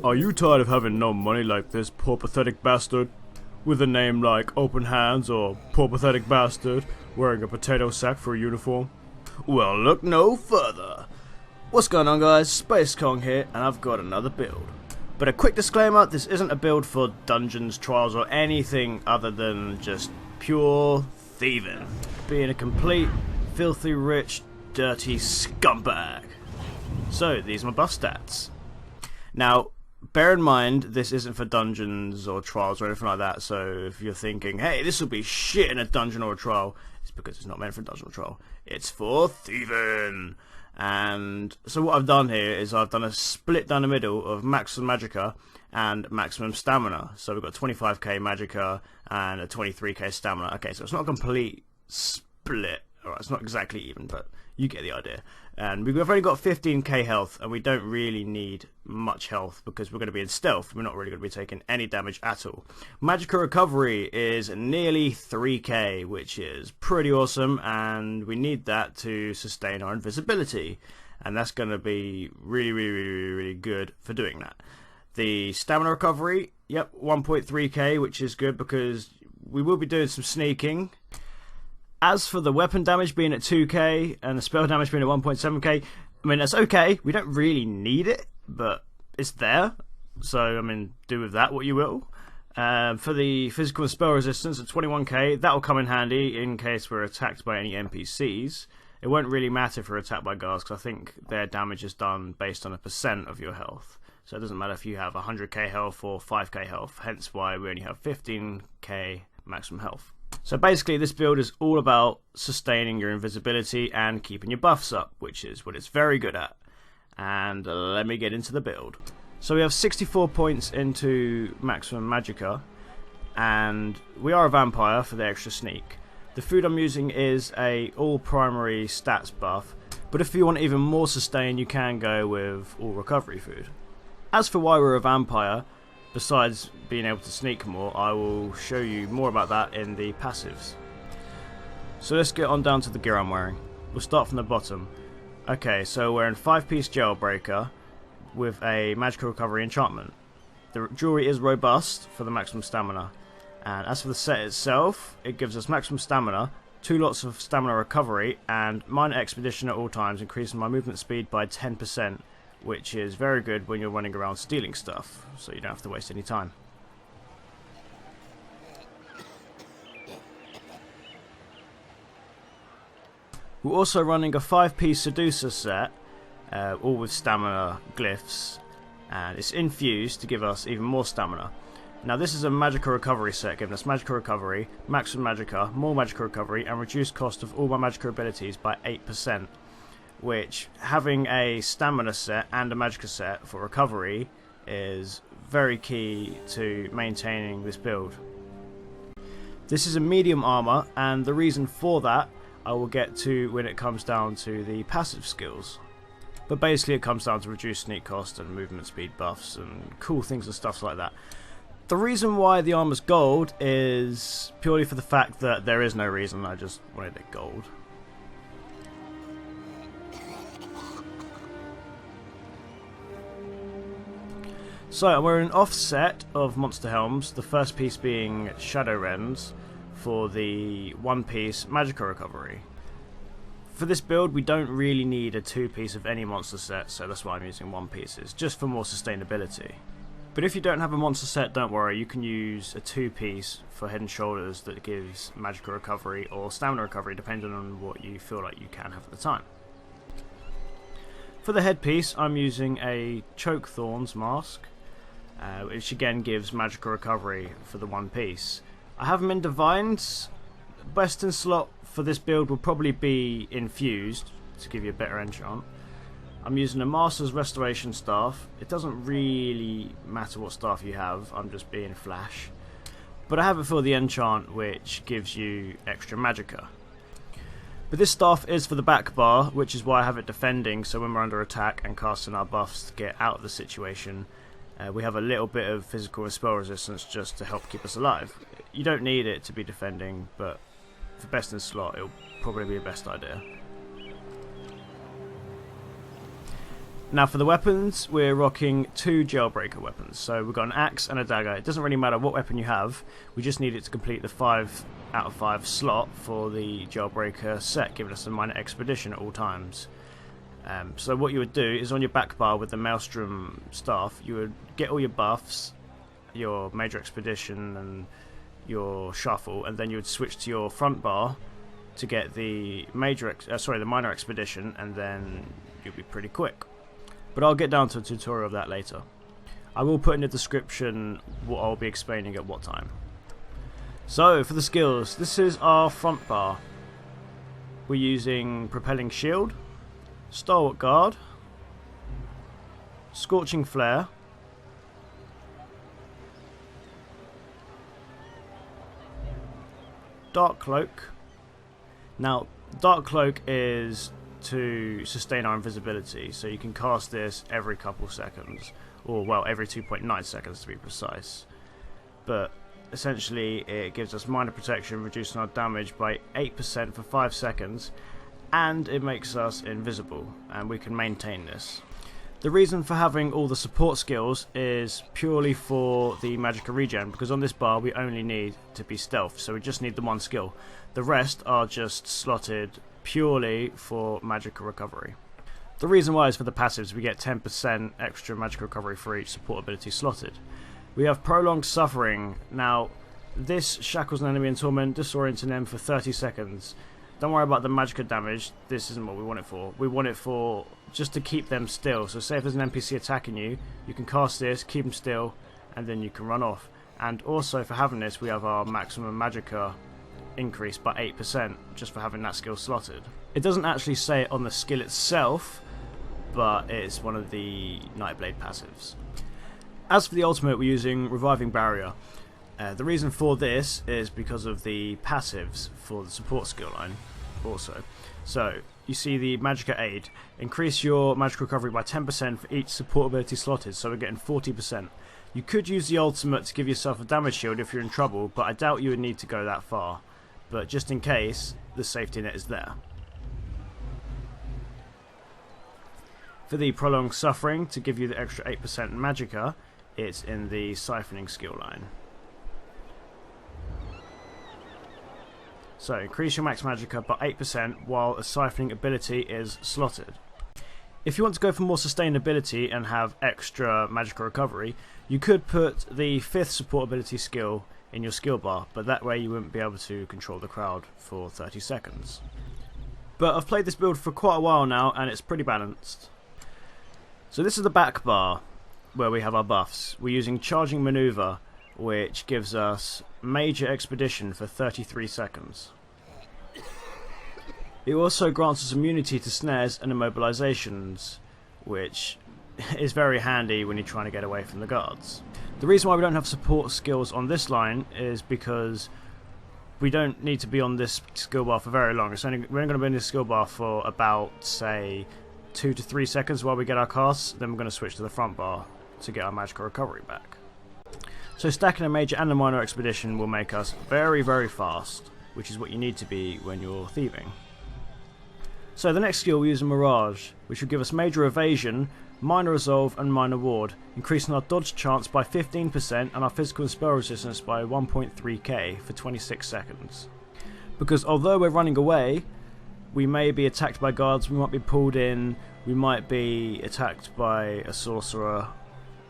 Are you tired of having no money like this poor pathetic bastard? With a name like Open Hands or Poor Pathetic Bastard wearing a potato sack for a uniform? Well, look no further. What's going on, guys? SpaceKong here, and I've got another build. But a quick disclaimer, this isn't a build for dungeons, trials, or anything other than just pure thieving. Being a complete, filthy rich, dirty scumbag. So, these are my buff stats. Now, bear in mind, this isn't for dungeons or trials or anything like that, so if you're thinking, hey, this will be shit in a dungeon or a trial, it's because it's not meant for a dungeon or trial. It's for thieving. And so what I've done here is I've done a split down the middle of maximum magicka and maximum stamina. So we've got 25k magicka and a 23k stamina. Okay, so it's not a complete split. Alright, it's not exactly even, but you get the idea. And we've only got 15k health, and we don't really need much health because we're going to be in stealth. We're not really going to be taking any damage at all. Magicka recovery is nearly 3k, which is pretty awesome, and we need that to sustain our invisibility. And that's going to be really good for doing that. The stamina recovery, yep, 1.3k, which is good because we will be doing some sneaking. As for the weapon damage being at 2k and the spell damage being at 1.7k, I mean, that's okay. We don't really need it, but it's there. So, I mean, do with that what you will. For the physical and spell resistance at 21k, that will come in handy in case we're attacked by any NPCs. It won't really matter if we're attacked by guards, because I think their damage is done based on a percent of your health. So it doesn't matter if you have 100k health or 5k health, hence why we only have 15k maximum health. So basically this build is all about sustaining your invisibility and keeping your buffs up, which is what it's very good at. And let me get into the build. So we have 64 points into maximum magicka, and we are a vampire for the extra sneak. The food I'm using is a all primary stats buff, but if you want even more sustain you can go with all recovery food. As for why we're a vampire, besides being able to sneak more, I will show you more about that in the passives. So let's get on down to the gear I'm wearing. We'll start from the bottom. Okay, so we're in 5-piece Jailbreaker with a magical recovery enchantment. The jewelry is robust for the maximum stamina. And as for the set itself, it gives us maximum stamina, 2 lots of stamina recovery, and minor expedition at all times, increasing my movement speed by 10%. Which is very good when you're running around stealing stuff, so you don't have to waste any time. We're also running a 5-piece Seducer set, all with stamina glyphs, and it's infused to give us even more stamina. Now this is a magicka recovery set, giving us magicka recovery, maximum magicka, more magicka recovery, and reduced cost of all my magicka abilities by 8%. Which, having a stamina set and a magicka set for recovery is very key to maintaining this build. This is a medium armor, and the reason for that I will get to when it comes down to the passive skills. But basically it comes down to reduced sneak cost and movement speed buffs and cool things and stuff like that. The reason why the armor's gold is purely for the fact that there is no reason, I just wanted it gold. So I'm wearing an offset of monster helms, the first piece being Shadow Rends for the 1-piece magicka recovery. For this build we don't really need a 2-piece of any monster set, so that's why I'm using 1 pieces, just for more sustainability. But if you don't have a monster set, don't worry, you can use a 2-piece for Head and Shoulders that gives magicka recovery or stamina recovery depending on what you feel like you can have at the time. For the headpiece I'm using a Choke Thorns mask, which again gives magicka recovery for the 1 piece. I have them in Divines. Best in slot for this build will probably be Infused to give you a better enchant. I'm using a Master's Restoration Staff. It doesn't really matter what staff you have, I'm just being flash. But I have it for the enchant, which gives you extra magicka. But this staff is for the back bar, which is why I have it defending, so when we're under attack and casting our buffs to get out of the situation, we have a little bit of physical and spell resistance just to help keep us alive. You don't need it to be defending, but for best in slot it'll probably be a best idea. Now for the weapons, we're rocking 2 jailbreaker weapons. So we've got an axe and a dagger. It doesn't really matter what weapon you have, we just need it to complete the 5 out of 5 slot for the jailbreaker set, giving us a minor expedition at all times. So what you would do is on your back bar with the maelstrom staff, you would get all your buffs, your major expedition and your shuffle, and then you would switch to your front bar to get the the minor expedition, and then you'll be pretty quick. But I'll get down to a tutorial of that later. I will put in the description what I'll be explaining at what time. So for the skills, this is our front bar. We're using propelling shield, stalwart guard, scorching flare, dark cloak. Now dark cloak is to sustain our invisibility, so you can cast this every couple seconds, or well, every 2.9 seconds to be precise. But essentially it gives us minor protection, reducing our damage by 8% for 5 seconds, and it makes us invisible, and we can maintain this. The reason for having all the support skills is purely for the magicka regen, because on this bar we only need to be stealth, so we just need the 1 skill. The rest are just slotted purely for magicka recovery. The reason why is for the passives. We get 10% extra magicka recovery for each support ability slotted. We have prolonged suffering. Now this shackles an enemy in torment, disorienting them for 30 seconds. Don't worry about the magicka damage, this isn't what we want it for. We want it for just to keep them still. So say if there's an NPC attacking you, you can cast this, keep them still, and then you can run off. And also for having this, we have our maximum magicka increased by 8% just for having that skill slotted. It doesn't actually say it on the skill itself, but it's one of the Nightblade passives. As for the ultimate, we're using Reviving Barrier. The reason for this is because of the passives for the support skill line also. So you see the magicka aid, increase your magic recovery by 10% for each support ability slotted, so we're getting 40%. You could use the ultimate to give yourself a damage shield if you're in trouble, but I doubt you would need to go that far. But just in case, the safety net is there. For the prolonged suffering, to give you the extra 8% magicka, it's in the siphoning skill line. So increase your max magicka by 8% while a siphoning ability is slotted. If you want to go for more sustainability and have extra magicka recovery, you could put the 5th support ability skill in your skill bar, but that way you wouldn't be able to control the crowd for 30 seconds. But I've played this build for quite a while now and it's pretty balanced. So this is the back bar where we have our buffs. We're using charging maneuver, which gives us major expedition for 33 seconds. It also grants us immunity to snares and immobilizations, which is very handy when you're trying to get away from the guards. The reason why we don't have support skills on this line is because we don't need to be on this skill bar for very long. We're only going to be in this skill bar for about, say, 2 to 3 seconds while we get our casts, then we're going to switch to the front bar to get our magicka recovery back. So stacking a major and a minor expedition will make us very, very fast, which is what you need to be when you're thieving. So the next skill we use a Mirage, which will give us major evasion, minor resolve and minor ward, increasing our dodge chance by 15% and our physical and spell resistance by 1.3k for 26 seconds. Because although we're running away, we may be attacked by guards, we might be pulled in, we might be attacked by a sorcerer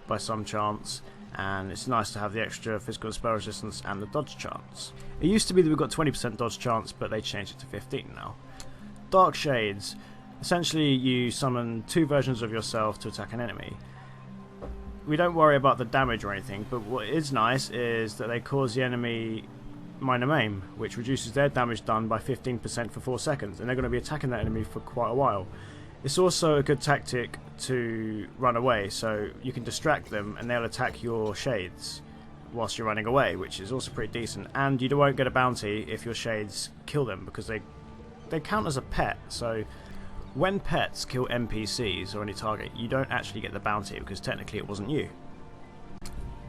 by some chance, and it's nice to have the extra physical and spell resistance and the dodge chance. It used to be that we got 20% dodge chance, but they changed it to 15 now. Dark Shades. Essentially you summon 2 versions of yourself to attack an enemy. We don't worry about the damage or anything, but what is nice is that they cause the enemy minor maim, which reduces their damage done by 15% for 4 seconds, and they're going to be attacking that enemy for quite a while. It's also a good tactic to run away, so you can distract them and they'll attack your shades whilst you're running away, which is also pretty decent. And you won't get a bounty if your shades kill them, because they count as a pet, so when pets kill NPCs or any target, you don't actually get the bounty because technically it wasn't you.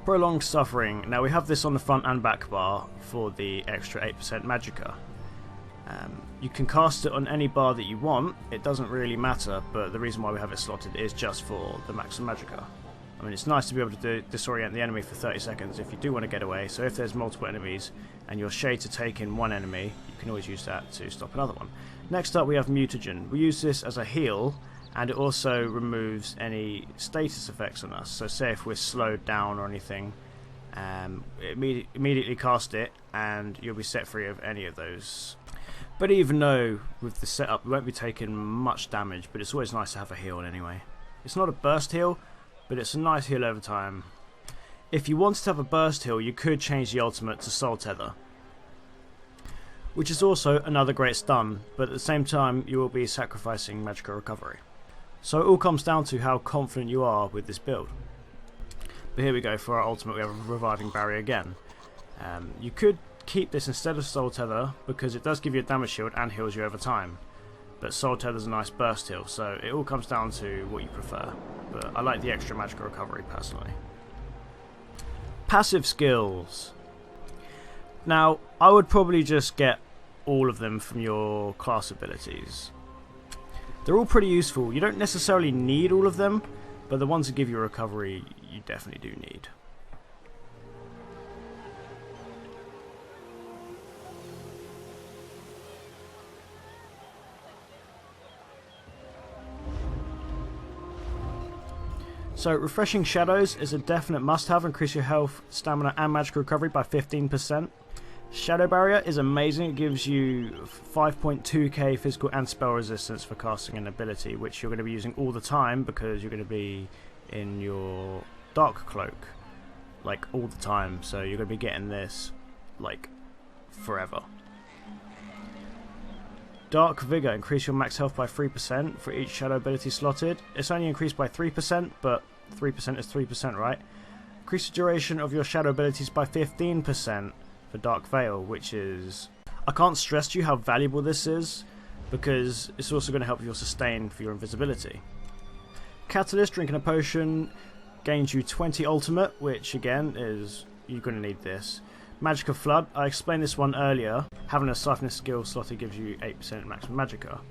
Prolonged Suffering. Now we have this on the front and back bar for the extra 8% magicka. You can cast it on any bar that you want, it doesn't really matter, but the reason why we have it slotted is just for the maximum magicka. I mean, it's nice to be able to disorient the enemy for 30 seconds if you do want to get away, so if there's multiple enemies and your shade to take in one enemy, you can always use that to stop another one. Next up we have Mutagen. We use this as a heal, and it also removes any status effects on us, so say if we're slowed down or anything, immediately cast it and you'll be set free of any of those. But even though with the setup we won't be taking much damage, but it's always nice to have a heal anyway. It's not a burst heal, but it's a nice heal over time. If you wanted to have a burst heal, you could change the ultimate to Soul Tether, which is also another great stun, but at the same time you will be sacrificing magicka recovery. So it all comes down to how confident you are with this build. But here we go, for our ultimate we have a Reviving Barrier again. You could keep this instead of Soul Tether because it does give you a damage shield and heals you over time. But Soul Tether is a nice burst heal, so it all comes down to what you prefer. But I like the extra magicka recovery personally. Passive skills. Now, I would probably just get all of them from your class abilities. They're all pretty useful. You don't necessarily need all of them, but the ones that give you recovery, you definitely do need. So Refreshing Shadows is a definite must-have. Increase your health, stamina and magicka recovery by 15%. Shadow Barrier is amazing. It gives you 5.2k physical and spell resistance for casting an ability, which you're going to be using all the time because you're going to be in your Dark Cloak like all the time, so you're going to be getting this like forever. Dark Vigor, increase your max health by 3% for each shadow ability slotted. It's only increased by 3%, but 3% is 3%, right? Increase the duration of your shadow abilities by 15% for Dark Veil, which is... I can't stress to you how valuable this is, because it's also going to help your sustain for your invisibility. Catalyst, drinking a potion, gains you 20 ultimate, which again is... you're going to need this. Magicka Flood, I explained this one earlier. Having a Siphoning skill slotted gives you 8% maximum magicka.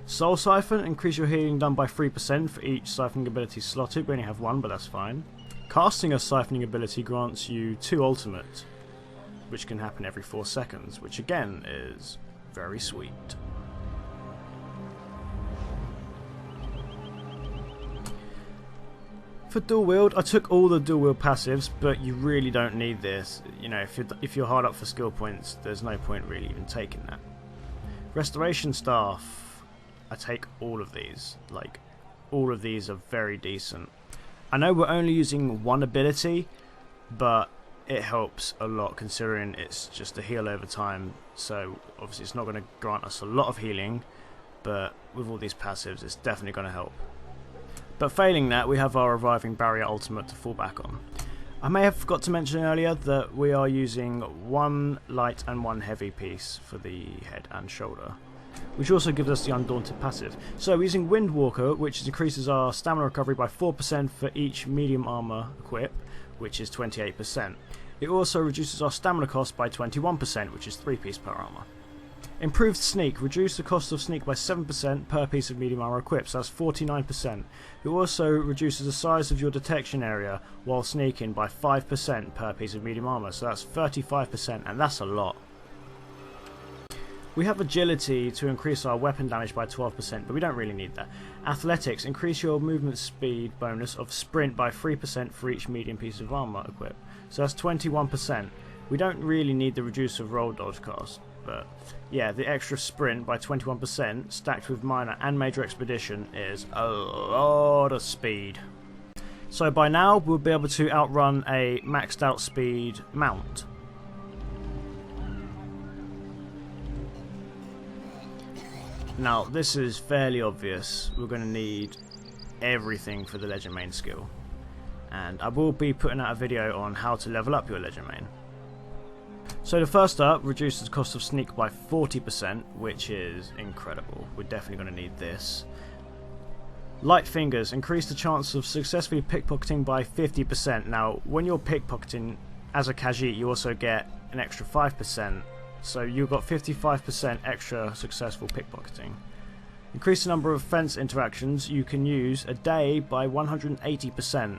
Soul Siphon, increase your healing done by 3% for each siphoning ability slotted. We only have one, but that's fine. Casting a siphoning ability grants you 2 ultimate, which can happen every 4 seconds, which again is very sweet. For dual wield, I took all the dual wield passives, but you really don't need this. You know, if you're hard up for skill points, there's no point really even taking that. Restoration Staff, I take all of these. Like, all of these are very decent. I know we're only using one ability, but it helps a lot considering it's just a heal over time. So obviously it's not going to grant us a lot of healing, but with all these passives, it's definitely going to help. But failing that, we have our Reviving Barrier ultimate to fall back on. I may have forgot to mention earlier that we are using 1 light and 1 heavy piece for the head and shoulder, which also gives us the Undaunted passive. So we're using Windwalker, which increases our stamina recovery by 4% for each medium armor equip, which is 28%. It also reduces our stamina cost by 21%, which is 3 piece per armor. Improved Sneak, reduce the cost of Sneak by 7% per piece of medium armor equipped, so that's 49%. It also reduces the size of your detection area while sneaking by 5% per piece of medium armor, so that's 35%, and that's a lot. We have Agility to increase our weapon damage by 12%, but we don't really need that. Athletics, increase your movement speed bonus of Sprint by 3% for each medium piece of armor equipped, so that's 21%. We don't really need the reduce of roll dodge cost. But yeah, the extra sprint by 21% stacked with minor and major expedition is a lot of speed. So by now we'll be able to outrun a maxed out speed mount. Now this is fairly obvious. We're going to need everything for the Legend Main skill. And I will be putting out a video on how to level up your Legend Main. So the first up reduces the cost of Sneak by 40%, which is incredible. We're definitely going to need this. Light Fingers, increase the chance of successfully pickpocketing by 50%. Now, when you're pickpocketing as a Khajiit, you also get an extra 5% so you've got 55% extra successful pickpocketing. Increase the number of fence interactions you can use a day by 180%.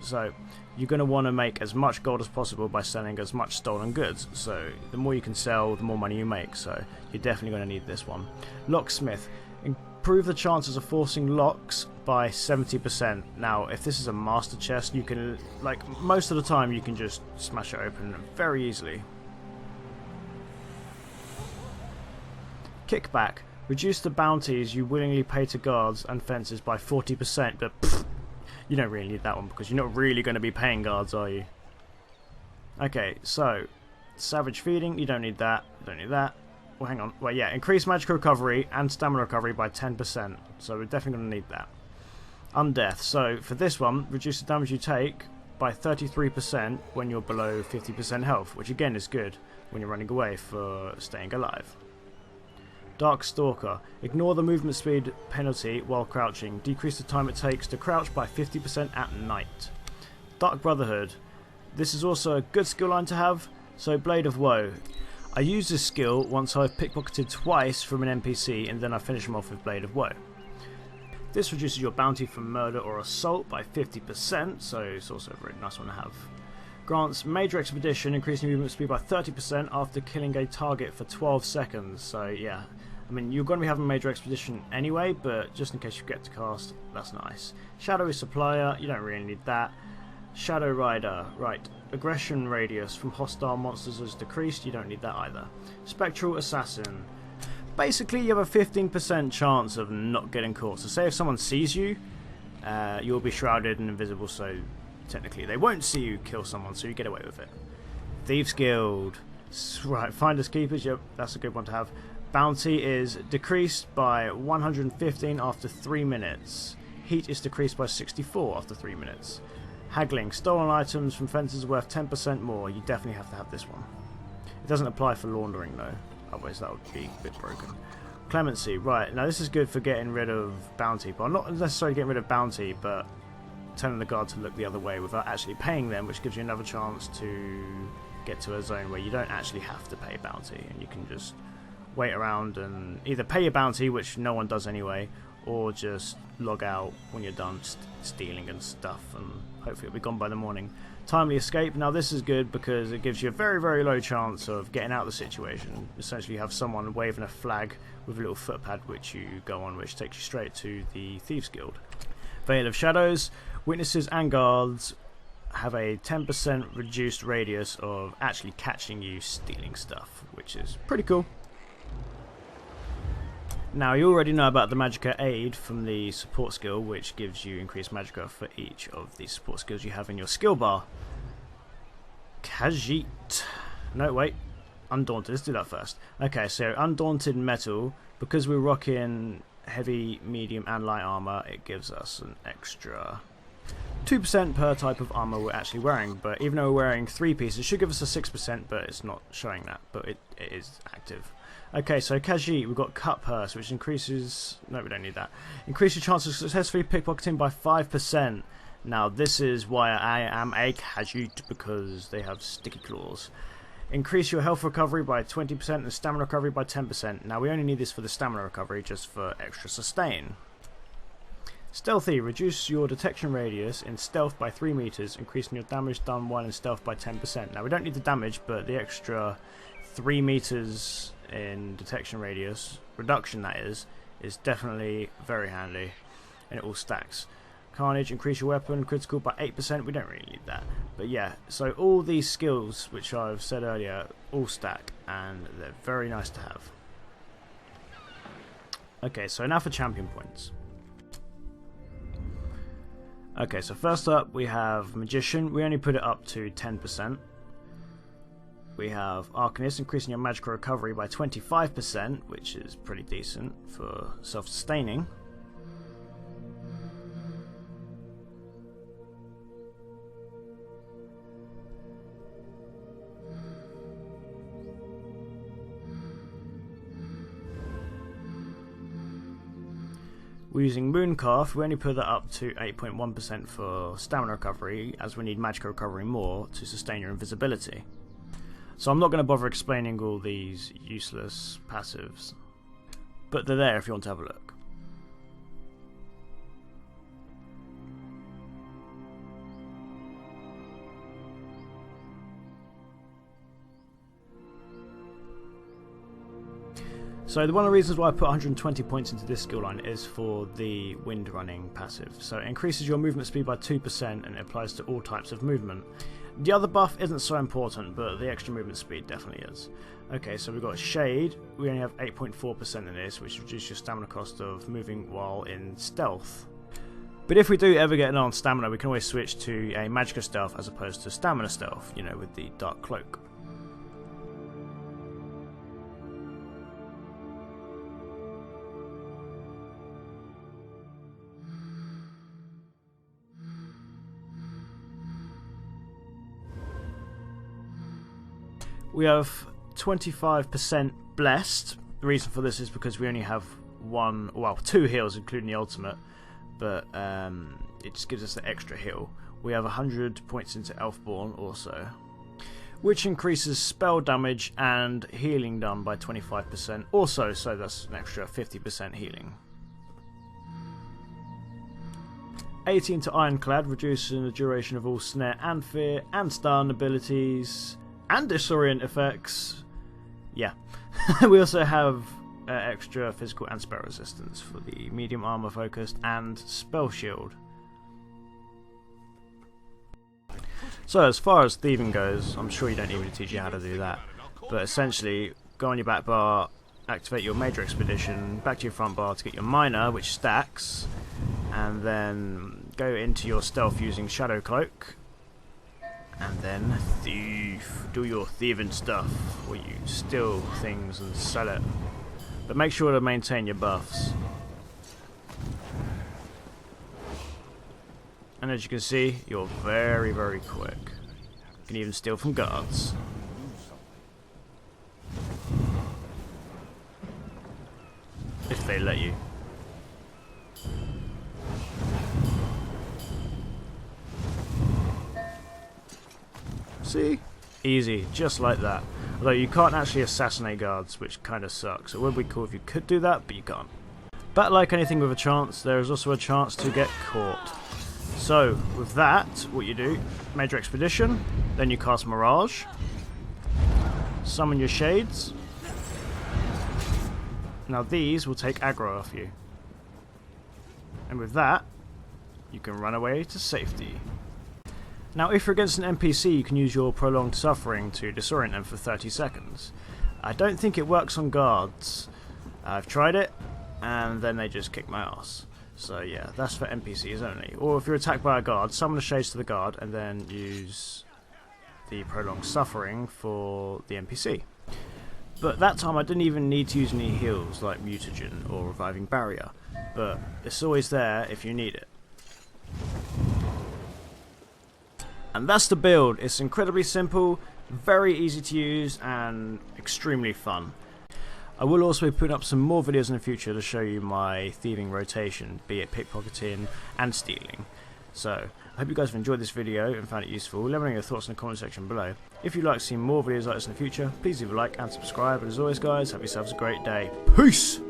So you're going to want to make as much gold as possible by selling as much stolen goods. So the more you can sell, the more money you make. So you're definitely going to need this one. Locksmith. Improve the chances of forcing locks by 70%. Now, if this is a master chest, you can, like, most of the time you can just smash it open very easily. Kickback. Reduce the bounties you willingly pay to guards and fences by 40%, but you don't really need that one because you're not really going to be paying guards, are you? Okay, so savage feeding, you don't need that. You don't need that. Well, hang on. Well, yeah, increase magic recovery and stamina recovery by 10%, so we're definitely going to need that. Undeath. So for this one, reduce the damage you take by 33% when you're below 50% health, which again is good when you're running away for staying alive. Dark Stalker. Ignore the movement speed penalty while crouching. Decrease the time it takes to crouch by 50% at night. Dark Brotherhood. This is also a good skill line to have. So Blade of Woe. I use this skill once I've pickpocketed twice from an NPC and then I finish him off with Blade of Woe. This reduces your bounty for murder or assault by 50%, so it's also a very nice one to have. Grants Major Expedition, increasing movement speed by 30% after killing a target for 12 seconds. So yeah, I mean, you're going to be having Major Expedition anyway, but just in case you get to cast, that's nice. Shadowy Supplier, you don't really need that. Shadow Rider, right. Aggression radius from hostile monsters is decreased, you don't need that either. Spectral Assassin. Basically, you have a 15% chance of not getting caught. So say if someone sees you, you'll be shrouded and invisible, so technically they won't see you kill someone, so you get away with it. Thieves Guild. Right, Finders Keepers, yep, that's a good one to have. Bounty is decreased by 115 after 3 minutes. Heat is decreased by 64 after 3 minutes. Haggling. Stolen items from fences are worth 10% more. You definitely have to have this one. It doesn't apply for laundering though, otherwise that would be a bit broken. Clemency. Right, now this is good for getting rid of bounty, but not necessarily getting rid of bounty, but telling the guard to look the other way without actually paying them, which gives you another chance to get to a zone where you don't actually have to pay bounty and you can just wait around and either pay your bounty, which no one does anyway, or just log out when you're done stealing and stuff, and hopefully it'll be gone by the morning. Timely Escape. Now this is good because it gives you a very, very low chance of getting out of the situation. Essentially you have someone waving a flag with a little footpad which you go on, which takes you straight to the Thieves Guild. Veil of Shadows. Witnesses and guards have a 10% reduced radius of actually catching you stealing stuff, which is pretty cool. Now you already know about the Magicka Aid from the support skill, which gives you increased Magicka for each of the support skills you have in your skill bar. Khajiit. No, wait. Undaunted. Let's do that first. Okay, so Undaunted Metal, because we're rocking heavy, medium and light armor, it gives us an extra 2% per type of armor we're actually wearing, but even though we're wearing 3 pieces, it should give us a 6%, but it's not showing that, but it is active. Okay, so Khajiit, we've got Cutpurse, which increases... No, we don't need that. Increase your chance of successfully pickpocketing by 5%. Now, this is why I am a Khajiit, because they have sticky claws. Increase your health recovery by 20% and stamina recovery by 10%. Now, we only need this for the stamina recovery, just for extra sustain. Stealthy, reduce your detection radius in stealth by 3 meters, increasing your damage done while in stealth by 10%. Now, we don't need the damage, but the extra 3 meters in detection radius, reduction that is definitely very handy, and it all stacks. Carnage, increase your weapon critical by 8%, we don't really need that. But yeah, so all these skills, which I've said earlier, all stack, and they're very nice to have. Okay, so now for champion points. Okay, so first up we have Magician, we only put it up to 10%. We have Arcanist, increasing your magical recovery by 25%, which is pretty decent for self-sustaining. We're using Mooncalf, we only put that up to 8.1% for stamina recovery, as we need magical recovery more to sustain your invisibility. So I'm not going to bother explaining all these useless passives, but they're there if you want to have a look. So one of the reasons why I put 120 points into this skill line is for the wind running passive. So it increases your movement speed by 2% and it applies to all types of movement. The other buff isn't so important, but the extra movement speed definitely is. Okay, so we've got Shade. We only have 8.4% in this, which reduces your stamina cost of moving while in stealth. But if we do ever get on stamina, we can always switch to a Magicka stealth as opposed to stamina stealth, you know, with the Dark Cloak. We have 25% blessed. The reason for this is because we only have two heals including the ultimate, but it just gives us the extra heal. We have 100 points into Elfborn also, which increases spell damage and healing done by 25% also, so that's an extra 50% healing. 18 to Ironclad, reducing the duration of all snare and fear and stun abilities and disorient effects. Yeah. We also have extra physical and spell resistance for the medium armor focused and spell shield. So as far as thieving goes, I'm sure you don't need me to teach you how to do that, but essentially go on your back bar, activate your major expedition, back to your front bar to get your minor, which stacks, and then go into your stealth using Shadow Cloak. And then do your thieving stuff, where you steal things and sell it. But make sure to maintain your buffs. And as you can see, you're very, very quick. You can even steal from guards. If they let you. See? Easy, just like that. Although you can't actually assassinate guards, which kind of sucks. It would be cool if you could do that, but you can't. But like anything with a chance, there is also a chance to get caught. So, with that, what you do, Major Expedition, then you cast Mirage, summon your Shades. Now these will take aggro off you. And with that, you can run away to safety. Now if you're against an NPC, you can use your Prolonged Suffering to disorient them for 30 seconds. I don't think it works on guards. I've tried it, and then they just kick my ass. So yeah, that's for NPCs only. Or if you're attacked by a guard, summon the Shades to the guard, and then use the Prolonged Suffering for the NPC. But that time I didn't even need to use any heals like Mutagen or Reviving Barrier, but it's always there if you need it. And that's the build. It's incredibly simple, very easy to use, and extremely fun. I will also be putting up some more videos in the future to show you my thieving rotation, be it pickpocketing and stealing. So, I hope you guys have enjoyed this video and found it useful. Let me know your thoughts in the comment section below. If you'd like to see more videos like this in the future, please leave a like and subscribe. And as always guys, have yourselves a great day. Peace!